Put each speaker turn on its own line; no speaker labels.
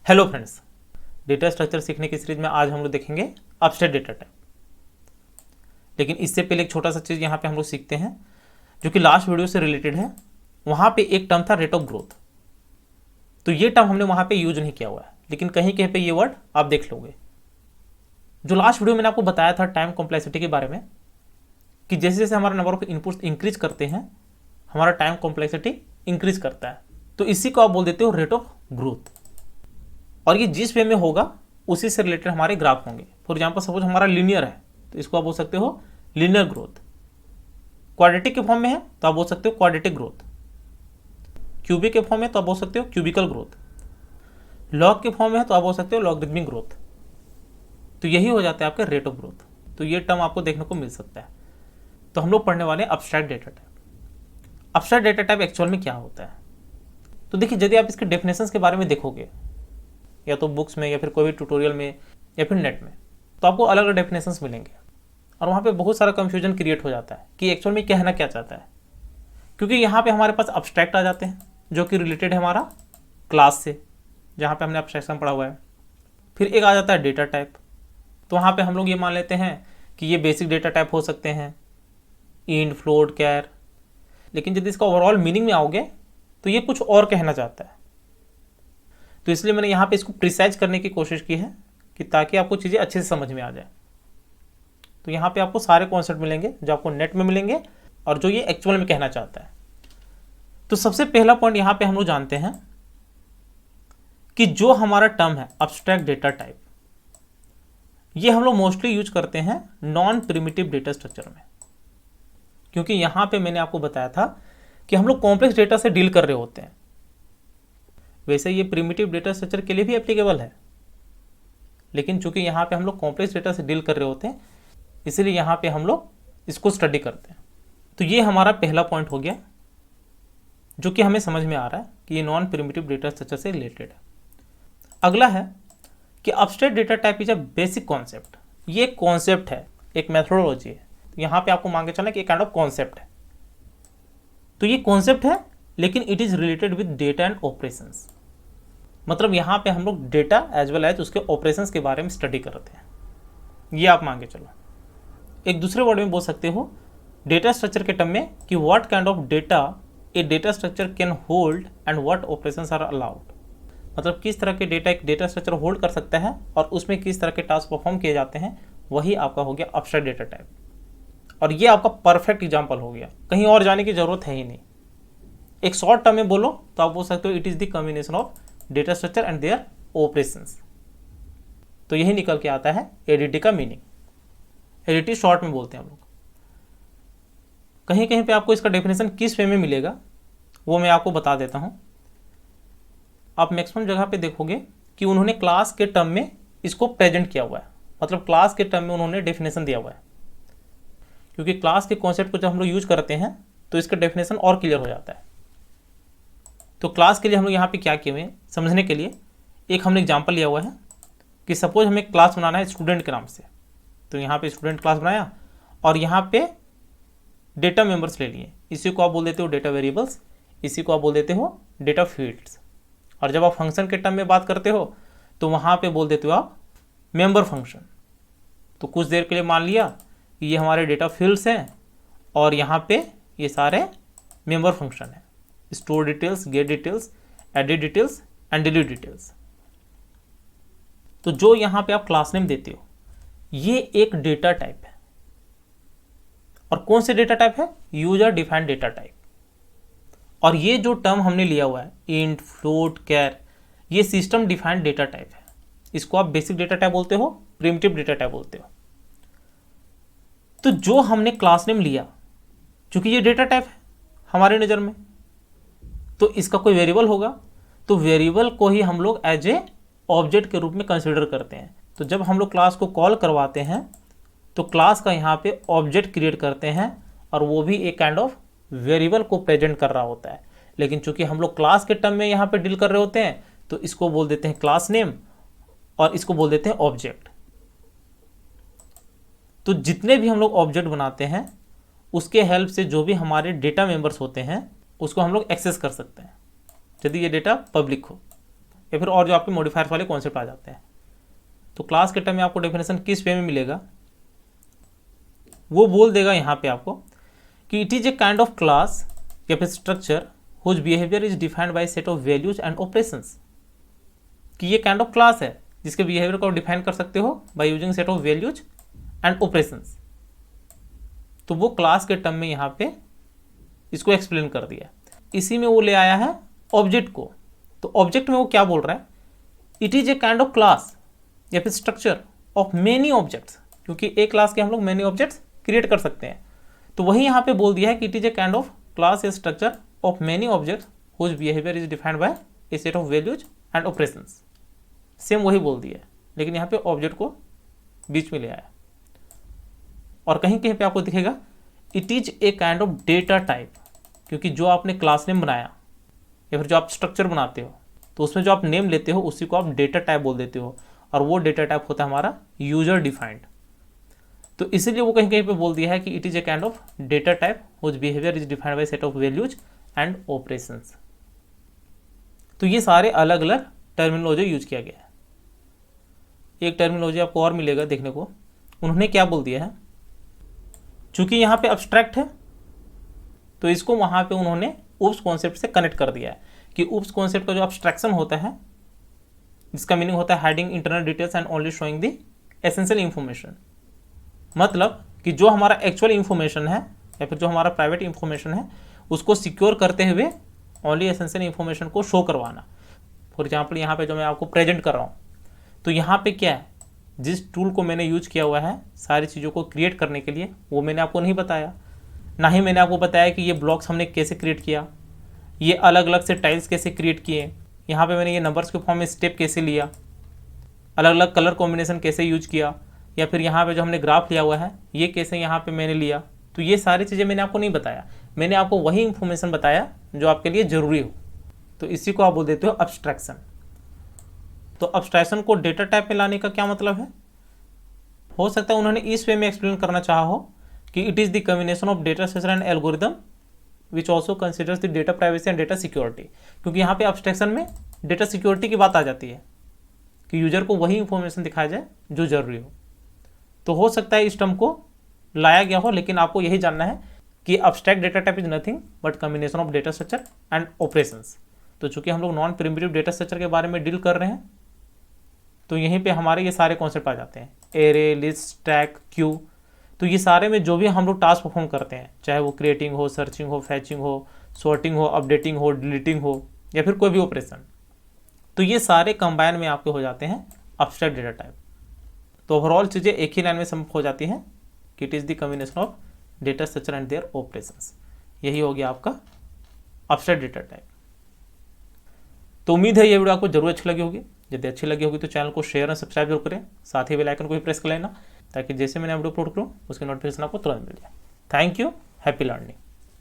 Hello friends, data structure सीखने की series में आज हम लोग देखेंगे एब्स्ट्रैक्ट डेटा टाइप। लेकिन इससे पहले एक छोटा सा चीज़ यहाँ पे हम लोग सीखते हैं जो कि लास्ट वीडियो से रिलेटेड है। वहाँ पे एक टर्म था रेट ऑफ ग्रोथ, तो ये टर्म हमने वहाँ पे यूज नहीं किया हुआ है, लेकिन कहीं कहीं पे ये वर्ड आप देख लोगे। जो लास्ट वीडियो मैंने आपको बताया था टाइम कॉम्प्लेक्सिटी के बारे में कि जैसे जैसे हमारा नंबर ऑफ इनपुट्स इंक्रीज करते हैं हमारा टाइम कॉम्प्लेक्सिटी इंक्रीज करता है, तो इसी को आप बोल देते हो रेट ऑफ ग्रोथ। और ये जिस वे में होगा उसी से रिलेटेड हमारे ग्राफ होंगे। फॉर एग्जाम्पल सपोज हमारा लीनियर है तो इसको आप बोल सकते हो लीनियर ग्रोथ। क्वाड्रेटिक के फॉर्म में है तो आप बोल सकते हो क्वाड्रेटिक ग्रोथ। क्यूबिक के फॉर्म में तो आप बोल सकते हो क्यूबिकल ग्रोथ। लॉग के फॉर्म में है तो आप बोल सकते हो लॉगरिथमिक ग्रोथ। तो यही हो जाता है आपका रेट ऑफ ग्रोथ। तो ये टर्म आपको देखने को मिल सकता है। तो हम लोग पढ़ने वाले हैं abstract data type. Abstract data type actual में क्या होता है? तो देखिए, यदि आप इसके डेफिनेशंस के बारे में देखोगे या तो बुक्स में या फिर कोई भी ट्यूटोरियल में या फिर नेट में, तो आपको अलग अलग डेफिनेशंस मिलेंगे और वहाँ पे बहुत सारा कंफ्यूजन क्रिएट हो जाता है कि एक्चुअल में कहना क्या चाहता है। क्योंकि यहाँ पे हमारे पास अब्स्ट्रैक्ट आ जाते हैं जो कि रिलेटेड है हमारा क्लास से, जहाँ पे हमने अब्स्ट्रैक्शन पढ़ा हुआ है। फिर एक आ जाता है डेटा टाइप, तो वहाँ पे हम लोग ये मान लेते हैं कि ये बेसिक डेटा टाइप हो सकते हैं, इंट, फ्लोट, कैर। लेकिन यदि इसका ओवरऑल मीनिंग में आओगे तो ये कुछ और कहना चाहता है। तो इसलिए मैंने यहाँ पे इसको प्रिसाइज करने की कोशिश की है कि ताकि आपको चीज़ें अच्छे से समझ में आ जाए। तो यहाँ पे आपको सारे कॉन्सेप्ट मिलेंगे जो आपको नेट में मिलेंगे और जो ये एक्चुअल में कहना चाहता है। तो सबसे पहला पॉइंट यहाँ पे हम लोग जानते हैं कि जो हमारा टर्म है एब्स्ट्रैक्ट डेटा टाइप, ये हम लोग मोस्टली यूज करते हैं नॉन प्रिमिटिव डेटा स्ट्रक्चर में। क्योंकि यहाँ पे मैंने आपको बताया था कि हम लोग कॉम्प्लेक्स डेटा से डील कर रहे होते हैं। वैसे ये प्रिमिटिव डेटा स्ट्रक्चर के लिए भी एप्लीकेबल है, लेकिन चूंकि यहाँ पे हम लोग कॉम्प्लेक्स डेटा से डील कर रहे होते हैं इसलिए यहाँ पे हम लोग इसको स्टडी करते हैं। तो ये हमारा पहला पॉइंट हो गया जो कि हमें समझ में आ रहा है कि ये नॉन प्रिमिटिव डेटा स्ट्रक्चर से रिलेटेड है। अगला है कि abstract data type is a basic concept. ये कॉन्सेप्ट है, एक मेथोडोलॉजी है। तो यहाँ पे आपको मान के चलना कि एक काइंड ऑफ कॉन्सेप्ट है। तो ये कॉन्सेप्ट है लेकिन it is related with data and operations. मतलब यहाँ पे हम लोग डेटा एज वेल एज उसके ऑपरेशंस के बारे में स्टडी करते हैं, ये आप मान के चलो। एक दूसरे वर्ड में बोल सकते हो डेटा स्ट्रक्चर के टर्म में कि what kind of data a data structure can hold and what operations are allowed. मतलब किस तरह के डेटा एक डेटा स्ट्रक्चर होल्ड कर सकता है और उसमें किस तरह के टास्क परफॉर्म किए जाते हैं, वही आपका हो गया एब्स्ट्रैक्ट डेटा टाइप। और ये आपका परफेक्ट एग्जाम्पल हो गया, कहीं और जाने की जरूरत है ही नहीं। एक शॉर्ट टर्म में बोलो तो आप बोल सकते हो it is the combination of data structure and their operations. तो यही निकल के आता है एडीटी का मीनिंग। एडीटी शॉर्ट में बोलते हैं हम लोग। कहीं कहीं पे आपको इसका डेफिनेशन किस वे में मिलेगा वो मैं आपको बता देता हूं। आप मैक्सिमम जगह पे देखोगे कि उन्होंने क्लास के टर्म में इसको प्रेजेंट किया हुआ है, मतलब क्लास के टर्म में उन्होंने डेफिनेशन दिया हुआ है। क्योंकि क्लास के कॉन्सेप्ट को जब हम लोग यूज करते हैं तो इसका डेफिनेशन और क्लियर हो जाता है। तो क्लास के लिए हम लोग यहाँ पे क्या किए हुए हैं समझने के लिए एक हमने एग्जांपल लिया हुआ है कि सपोज हमें क्लास बनाना है स्टूडेंट के नाम से। तो यहाँ पे स्टूडेंट क्लास बनाया और यहाँ पे डेटा मेंबर्स ले लिए। इसी को आप बोल देते हो डेटा वेरिएबल्स, इसी को आप बोल देते हो डेटा फील्ड्स। और जब आप फंक्शन के टर्म में बात करते हो तो वहाँ पे बोल देते हो आप मेंबर फंक्शन। तो कुछ देर के लिए मान लिया कि ये हमारे डेटा फील्ड्स हैं और यहाँ पे ये सारे मेंबर फंक्शन है, store details, gate details, edit details and delete details. तो जो यहां पे आप क्लास नेम देते हो ये एक डेटा टाइप है। और कौन से डेटा टाइप है? User defined data type. और ये जो टर्म हमने लिया हुआ है इंट, फ्लोट, कैर, ये सिस्टम डिफाइंड डेटा टाइप है। इसको आप बेसिक डेटा टाइप बोलते हो, प्रिमिटिव डेटा टाइप बोलते हो। तो जो हमने क्लास नेम लिया चूंकि ये डेटा टाइप है हमारे नजर में, तो इसका कोई वेरिएबल होगा, तो वेरिएबल को ही हम लोग एज ए ऑब्जेक्ट के रूप में कंसीडर करते हैं। तो जब हम लोग क्लास को कॉल करवाते हैं तो क्लास का यहाँ पे ऑब्जेक्ट क्रिएट करते हैं और वो भी एक काइंड ऑफ वेरिएबल को प्रेजेंट कर रहा होता है। लेकिन चूंकि हम लोग क्लास के टर्म में यहाँ पे डील कर रहे होते हैं तो इसको बोल देते हैं क्लास नेम और इसको बोल देते हैं ऑब्जेक्ट। तो जितने भी हम लोग ऑब्जेक्ट बनाते हैं उसके हेल्प से जो भी हमारे डेटा मेंबर्स होते हैं उसको हम लोग एक्सेस कर सकते हैं यदि ये डेटा पब्लिक हो। या फिर और जो आपके मॉडिफायर्स वाले कॉन्सेप्ट आ जाते हैं। तो क्लास के टर्म में आपको डेफिनेशन किस वे में मिलेगा, वो बोल देगा यहाँ पे आपको कि it is a kind of class या फिर structure whose behaviour is defined by set of values and operations, कि ये काइंड ऑफ क्लास है जिसके बिहेवियर को डिफाइन कर सकते हो by using set of values and operations. तो वो क्लास के टर्म में यहाँ पे इसको एक्सप्लेन कर दिया। इसी में वो ले आया है ऑब्जेक्ट को। तो ऑब्जेक्ट में वो क्या बोल रहा है, it is a kind of class या फिर स्ट्रक्चर ऑफ मेनी ऑब्जेक्ट्स, क्योंकि एक क्लास के हम लोग मेनी ऑब्जेक्ट्स क्रिएट कर सकते हैं। तो वही यहाँ पे बोल दिया है कि it is a kind of class या structure of many objects whose behaviour is defined by a set of values and operations. Same वही बोल दिया है, लेकिन यहाँ पे ऑब्जेक्ट को बीच में ले आया। और कहीं कहीं पे आपको दिखेगा it is a kind of data type, क्योंकि जो आपने क्लास नेम बनाया या फिर जो आप स्ट्रक्चर बनाते हो तो उसमें जो आप नेम लेते हो उसी को आप डेटा टाइप बोल देते हो, और वो डेटा टाइप होता है हमारा यूजर डिफाइंड। तो इसीलिए वो कहीं कहीं पे बोल दिया है कि it is a kind of data type whose behaviour is defined by set of values and operations. तो ये सारे अलग अलग टर्मिनोलॉजी यूज किया गया है। एक टर्मिनोलॉजी आपको और मिलेगा देखने को, उन्होंने क्या बोल दिया है, चूंकि यहाँ पे अब्स्ट्रैक्ट है तो इसको वहाँ पे उन्होंने उप्स कॉन्सेप्ट से कनेक्ट कर दिया है कि उप्स कॉन्सेप्ट का जो अब्स्ट्रैक्शन होता है जिसका मीनिंग होता है hiding internal details and only showing the essential information. मतलब कि जो हमारा एक्चुअल इंफॉर्मेशन है या फिर जो हमारा प्राइवेट इंफॉर्मेशन है उसको सिक्योर करते हुए ओनली एसेंशियल इंफॉर्मेशन को शो करवाना। फॉर एग्जाम्पल यहाँ पे जो मैं आपको प्रेजेंट कर रहा हूँ, तो यहाँ पे क्या है, जिस टूल को मैंने यूज किया हुआ है सारी चीज़ों को क्रिएट करने के लिए वो मैंने आपको नहीं बताया, ना ही मैंने आपको बताया कि ये ब्लॉक्स हमने कैसे क्रिएट किया, ये अलग अलग से टाइल्स कैसे क्रिएट किए, यहाँ पे मैंने ये नंबर्स के फॉर्म में स्टेप कैसे लिया, अलग अलग कलर कॉम्बिनेशन कैसे यूज किया, या फिर यहाँ पे जो हमने ग्राफ लिया हुआ है ये कैसे यहाँ पे मैंने लिया। तो ये सारी चीज़ें मैंने आपको नहीं बताया, मैंने आपको वही इंफॉर्मेशन बताया जो आपके लिए ज़रूरी हो। तो इसी को आप बोल देते हो अब्स्ट्रैक्शन। तो अब्स्ट्रैक्शन को डेटा टाइप में लाने का क्या मतलब है, हो सकता है उन्होंने इस वे में एक्सप्लेन करना चाहा हो कि it is the combination of data structure and algorithm which also considers the data privacy and data security, क्योंकि यहाँ पे अब्स्ट्रैक्शन में डेटा सिक्योरिटी की बात आ जाती है कि यूजर को वही इंफॉर्मेशन दिखाया जाए जो जरूरी हो। तो हो सकता है इस टर्म को लाया गया हो, लेकिन आपको यही जानना है कि abstract data type is nothing but combination of data structure and operations. तो चूंकि हम लोग नॉन प्रिमिटिव डेटा स्ट्रक्चर के बारे में डील कर रहे हैं तो यहीं पे हमारे ये सारे कॉन्सेप्ट आ जाते हैं, एरे, लिस्ट, स्टैक, क्यू। तो ये सारे में जो भी हम लोग टास्क परफॉर्म करते हैं, चाहे वो क्रिएटिंग हो, सर्चिंग हो, फैचिंग हो, सॉर्टिंग हो, अपडेटिंग हो, डिलीटिंग हो, या फिर कोई भी ऑपरेशन, तो ये सारे कंबाइन में आपके हो जाते हैं अब्स्ट्रैक्ट डेटा टाइप। तो ओवरऑल चीज़ें एक ही लाइन में समझ हो जाती हैं कि it is the combination of data structure and their operations. यही हो गया आपका अब्स्ट्रैक्ट डेटा टाइप। तो उम्मीद है ये वीडियो आपको जरूर अच्छी लगी होगी। यदि अच्छी लगी होगी तो चैनल को शेयर और सब्सक्राइब जरूर करें, साथ ही बेल आइकन को भी प्रेस कर लेना ताकि जैसे मैंने वीडियो अपलोड करूँ उसकी नोटिफिकेशन आपको तुरंत मिल जाए। Thank you, happy learning.